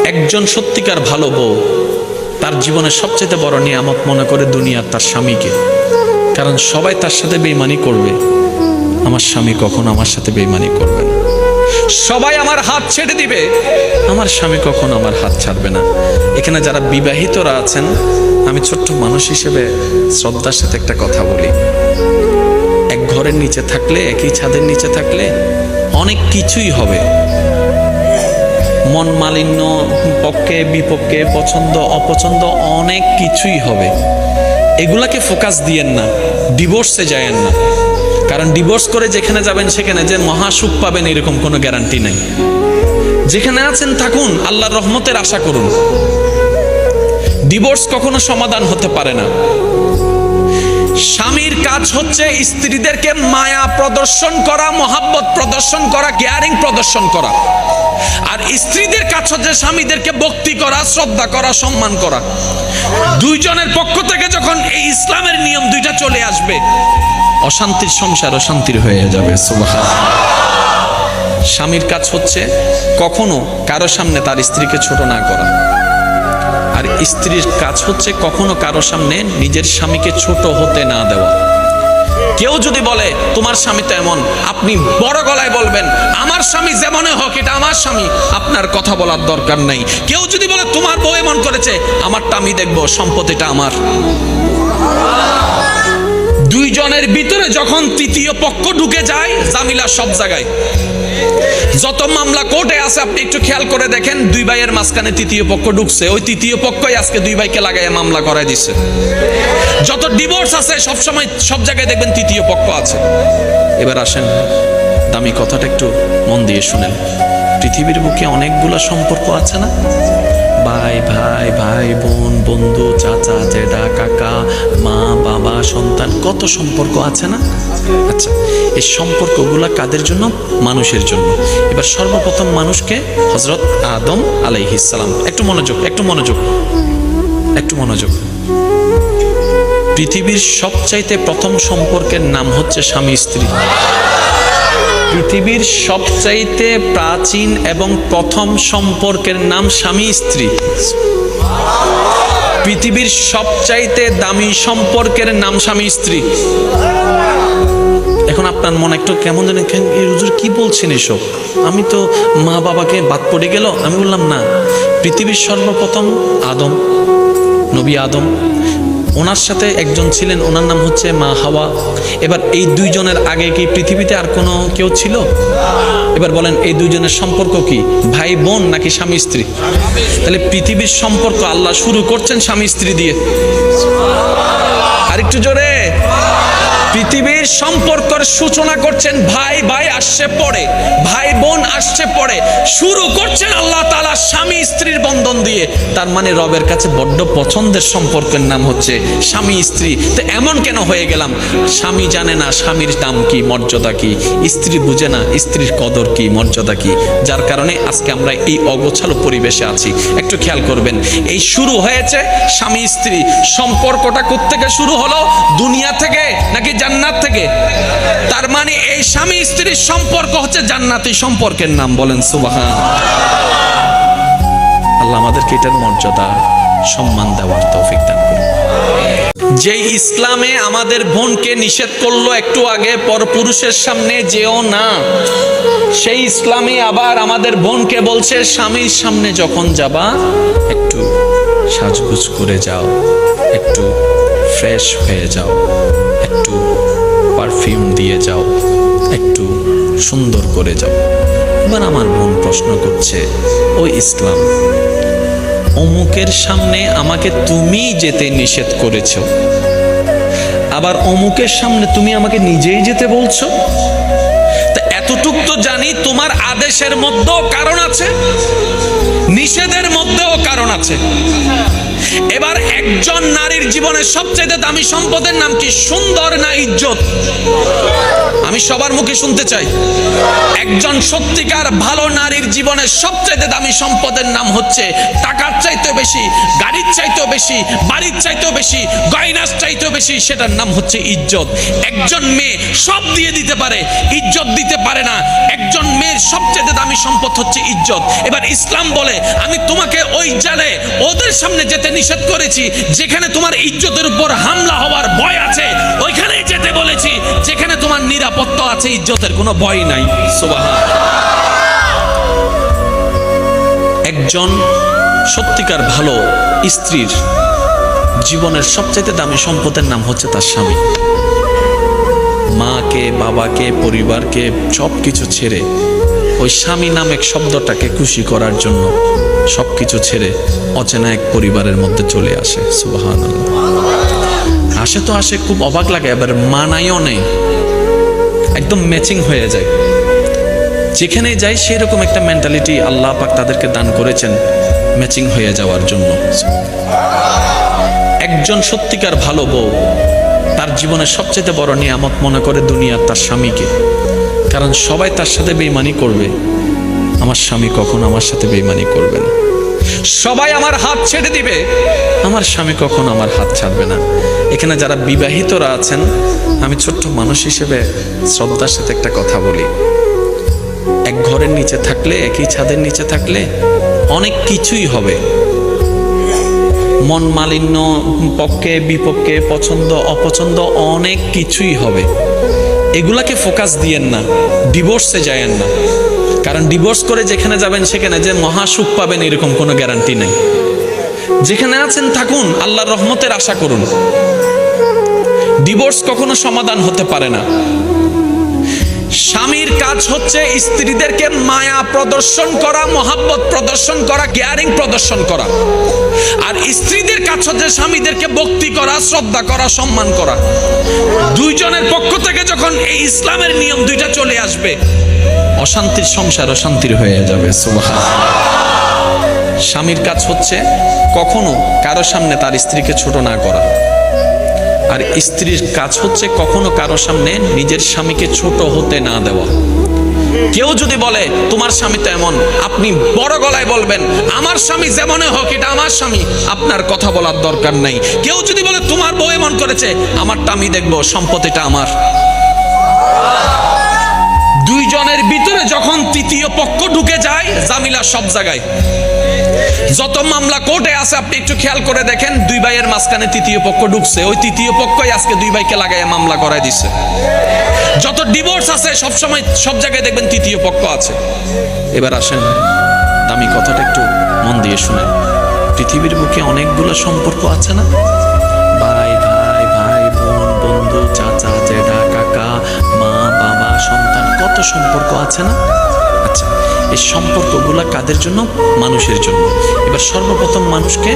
একজন সত্যিকার ভালো বউ তার জীবনের সবচেয়ে বড় নিয়ামত মনে করে দুনিয়ার তার স্বামীকে। কারণ সবাই তার সাথে বেঈমানি করবে, আমার স্বামী কখনো আমার সাথে বেঈমানি করবে না। সবাই আমার হাত ছেড়ে দিবে, আমার স্বামী কখনো আমার হাত ছাড়বে না। এখানে যারা বিবাহিতরা আছেন, আমি ছোট্ট মানুষ হিসেবে শ্রদ্ধার সাথে একটা কথা বলি। এক ঘরের নিচে থাকলে, একই ছাদের নিচে থাকলে অনেক কিছুই হবে। মন মালিন্য, পক্ষে বিপক্ষে, পছন্দ অপছন্দ অনেক কিছুই হবে। এগুলাকে ফোকাস দিয়েন না, ডিভোর্সে যায়েন না। কারণ ডিভোর্স করে যেখানে যাবেন সেখানে যে মহাসুখ পাবেন এরকম কোনো গ্যারান্টি নাই। যেখানে আছেন থাকুন, আল্লাহর রহমতের আশা করুন। ডিভোর্স কখনো সমাধান হতে পারে না। স্বামীর কাজ হচ্ছে স্ত্রীদেরকে মায়া প্রদর্শন করা, মহাব্বত প্রদর্শন করা, কেয়ারিং প্রদর্শন করা। আর স্ত্রীদের কাজ হচ্ছে স্বামীদেরকে ভক্তি করা, শ্রদ্ধা করা, সম্মান করা। দুইজনের পক্ষ থেকে যখন এই ইসলামের নিয়ম দুইটা চলে আসবে, অশান্তির সংসার অশান্তির হয়ে যাবে। সুবহানাল্লাহ। স্বামীর কাজ হচ্ছে কখনো কারো সামনে তার স্ত্রীকে ছোট না করা, আর স্ত্রীর কাজ হচ্ছে কখনো কারো সামনে নিজের স্বামীকে ছোট হতে না দেওয়া। কেউ যদি বলে তোমার স্বামী তো এমন, আপনি বড় গলায় বলবেন আমার স্বামী যেমনই হোক এটা আমার স্বামী, আপনার কথা বলার দরকার নাই। কেউ যদি বলে তোমার বউ এমন করেছে, আমারটা আমি দেখবো, সম্পত্তিটা আমার। দুইজনের ভিতরে যখন তৃতীয় পক্ষ ঢুকে যায়, জামিলা সব জায়গায়। যত মামলা কোর্টে আছে আপনি একটু খেয়াল করে দেখেন, দুই ভাইয়ের মাঝখানে তৃতীয় পক্ষ ঢুকছে, ওই তৃতীয় পক্ষই আজকে দুই ভাইকে লাগাইয়া মামলা করাই দিচ্ছে। যত ডিভোর্স আছে সবসময় সব জায়গায় দেখবেন তৃতীয় পক্ষ আছে। এবার আসেন, দামি কথাটা একটু মন দিয়ে শুনেন। পৃথিবীর বুকে অনেকগুলো সম্পর্ক আছে না? ভাই ভাই, ভাই বোন, বন্ধু, চাচা জেঠা, কাকা, মা বাবা, সন্তান, কত সম্পর্ক আছে না? আচ্ছা, এই সম্পর্কগুলো কাদের জন্য? মানুষের জন্য। এবার সর্বপ্রথম মানুষকে হযরত আদম আলাইহিস সালাম। একটু মনোযোগ, একটু মনোযোগ, একটু মনোযোগ। পৃথিবীর সবচাইতে প্রথম সম্পর্কের নাম হচ্ছে স্বামী স্ত্রী। পৃথিবীর সবচাইতে প্রাচীন এবং প্রথম সম্পর্কের নাম স্বামী স্ত্রী। পৃথিবীর সবচাইতে দামি সম্পর্কের নাম স্বামী স্ত্রী। এখন আপনার মনে একটু কেমন জানেন, হুজুর কি বলছেন এসব? আমি তো মা বাবাকে বাদ পড়ে গেল। আমি বললাম না, পৃথিবীর সর্বপ্রথম আদম, নবী আদম, ওনার সাথে একজন ছিলেন, ওনার নাম হচ্ছে মা হাওয়া। এবার এই দুইজনের আগে কি পৃথিবীতে আর কোনো কেউ ছিল? এবার বলেন, এই দুইজনের সম্পর্ক কি? ভাই বোন নাকি স্বামী স্ত্রী? তাহলে পৃথিবীর সম্পর্ক আল্লাহ শুরু করছেন স্বামী স্ত্রী দিয়ে। আরেকটু জোরে। পৃথিবীর সম্পর্কের সূচনা করছেন ভাই ভাই আসছে পরে, ভাই বোন আসছে পরে, শুরু করছেন আল্লাহ তাআলা স্বামী স্ত্রীর বন্ধন দিয়ে। তার মানে রবের কাছে বড্ড পছন্দের সম্পর্কের নাম হচ্ছে স্বামী স্ত্রী। তো এমন কেন হয়ে গেলাম? স্বামী জানে না স্বামীর দাম কি, মর্যাদা কি, স্ত্রী বুঝে না স্ত্রীর কদর কি, মর্যাদা কি, যার কারণে আজকে আমরা এই অগোছালো পরিবেশে আছি। একটু খেয়াল করবেন, এই শুরু হয়েছে স্বামী স্ত্রী। সম্পর্কটা কোত্থেকে শুরু হলো? দুনিয়া থেকে নাকি জান্নাত থেকে? তার মানে এই স্বামী স্ত্রীর সম্পর্ক হচ্ছে জান্নাতি সম্পর্কের নাম। বলেন সুবহানাল্লাহ। আল্লাহ আমাদেরকে এটার মর্যাদা, সম্মান দেওয়ার তৌফিক দান করুন। যে ইসলামে আমাদের বোনকে নিষেধ করলো একটু আগে, পরপুরুষের সামনে যেও না, সেই ইসলামে আবার আমাদের বোনকে বলছে স্বামীর সামনে যখন যাবা একটু সাজগুজ করে যাও, একটু ফ্রেশ হয়ে যাও, একটু পারফিউম দিয়ে যাও, একটু সুন্দর করে যাও। এবার আমার বোন প্রশ্ন করছে, ওই ইসলাম, অমুকের সামনে আমাকে তুমি যেতে নিষেধ করেছো, আবার অমুকের সামনে তুমি আমাকে নিজেই যেতে বলছো। তা এতটুক তো জানি তোমার আদেশের মধ্যেও কারণ আছে, নিষেধের মধ্যেও কারণ আছে। এবার একজন নারীর জীবনের সবচেয়ে দামি সম্পদের নাম কি? সুন্দর না ইজ্জত? আমি সবার মুখে শুনতে চাই। একজন সত্যিকার ভালো নারীর জীবনের সবচেয়ে দামি সম্পদের নাম হচ্ছে টাকার চাইতেও বেশি, গাড়ির চাইতেও বেশি, বাড়ির চাইতেও বেশি, গয়নার চাইতেও বেশি, সেটার নাম হচ্ছে ইজ্জত। একজন মেয়ে সব দিয়ে দিতে পারে, ইজ্জত দিতে পারে না। একজন মেয়ের সবচেয়ে দামি সম্পদ হচ্ছে ইজ্জত। এবার ইসলাম বলে আমি তোমাকে ওই জালে ওদের সামনে যেতে নিষেধ করেছি যেখানে তোমার ইজ্জতের উপর হামলা হওয়ার ভয় আছে, ওইখানেই যেতে বলেছি যেখানে তোমার নিরাপত্তা আছে, ইজ্জতের কোনো ভয় নাই। সুবহানাল্লাহ। একজন সত্যিকার ভালো স্ত্রীর জীবনের সবচেয়ে দামি সম্পদের নাম হচ্ছে তার স্বামী। মাকে, বাবাকে, পরিবারকে সবকিছু ছেড়ে ওই স্বামী নামক শব্দটাকে খুশি করার জন্য সবকিছু ছেড়ে অচেনা এক পরিবারের মধ্যে চলে আসে। সুবহানাল্লাহ। আসে তো আসে, খুব অবাক লাগে, এবার মানায়ও নেই, একদম ম্যাচিং হয়ে যায়। যেখানে যাই সেরকম একটা মেন্টালিটি আল্লাহ পাক তাদেরকে দান করেছেন ম্যাচিং হয়ে যাওয়ার জন্য। একজন সত্যিকার ভালো বউ তার জীবনের সবচেয়ে বড় নিয়ামত মনে করে দুনিয়ার তার স্বামীকে, কারণ সবাই তার সাথে বেঈমানি করবে, আমার স্বামী কখনো আমার সাথে বেঈমানি করবে না। সবাই আমার হাত ছেড়ে দিবে, আমার স্বামী কখনো আমার হাত ছাড়বে না। এখানে যারা বিবাহিতরা আছেন, আমি ছোট্ট মানুষ হিসেবে শ্রদ্ধার সাথে একটা কথা বলি, এক ঘরের নিচে থাকলে, একই ছাদের নিচে থাকলে অনেক কিছুই হবে, মন মালিন্য, পক্ষে বিপক্ষে, পছন্দ অপছন্দ অনেক কিছুই হবে। এগুলাকে ফোকাস দিয়েন না, ডিভোর্সে যায়েন না, কারণ ডিভোর্স করে যেখানে যাবেন সেখানে যে মহাসুখ পাবেন এরকম কোনো গ্যারান্টি নাই। যেখানে আছেন থাকুন, আল্লাহর রহমতের আশা করুন। ডিভোর্স কখনো সমাধান হতে পারে না। স্বামীর কাজ হচ্ছে স্ত্রীদেরকে মায়া প্রদর্শন করা, মহাব্বত প্রদর্শন করা, কেয়ারিং প্রদর্শন করা, আর স্ত্রীদের কাজ হচ্ছে স্বামীদেরকে ভক্তি করা, শ্রদ্ধা করা, সম্মান করা। দুইজনের পক্ষ থেকে যখন এই ইসলামের নিয়ম দুইটা চলে আসবে, অশান্তির সংসার অশান্তির হয়ে যাবে। সুবহানাল্লাহ। স্বামীর কাজ হচ্ছে কখনো কারো সামনে তার স্ত্রীকে ছোট না করা, আর স্ত্রীর কাজ হচ্ছে কখনো কারো সামনে নিজের স্বামীকে ছোট হতে না দেওয়া। কেউ যদি বলে তোমার স্বামী তো এমন, আপনি বড় গলায় বলবেন আমার স্বামী যেমনই হোক এটা আমার স্বামী, আপনার কথা বলার দরকার নাই। কেউ যদি বলে তোমার বউ এমন করেছে, আমারটা আমি দেখবো, সম্পত্তিটা আমার। দুইজনের ভিতরে যখন তৃতীয় পক্ষ ঢুকে যায়, ঝামেলা সব জায়গায়। যত মামলা কোর্টে আছে আপনি একটু খেয়াল করে দেখেন, দুই ভাইয়ের মাঝখানে তৃতীয় পক্ষ ঢুকছে, ওই তৃতীয় পক্ষই আজকে দুই ভাইকে লাগাইয়া মামলা করাই দিচ্ছে। যত ডিভোর্স আছে সব সময় সব জায়গায় দেখবেন তৃতীয় পক্ষ আছে। এবার আসেন, দামি কথাটা একটু মন দিয়ে শুনেন। পৃথিবীর বুকে অনেকগুলো সম্পর্ক আছে না? ভাই ভাই, ভাই বোন, বন্ধু, চাচা, জেঠা, কাকা, মা, বাবা, সন্তান, কত সম্পর্ক আছে না? আচ্ছা, এই সম্পর্কগুলা কাদের জন্য? মানুষের জন্য। এবার সর্বপ্রথম মানুষকে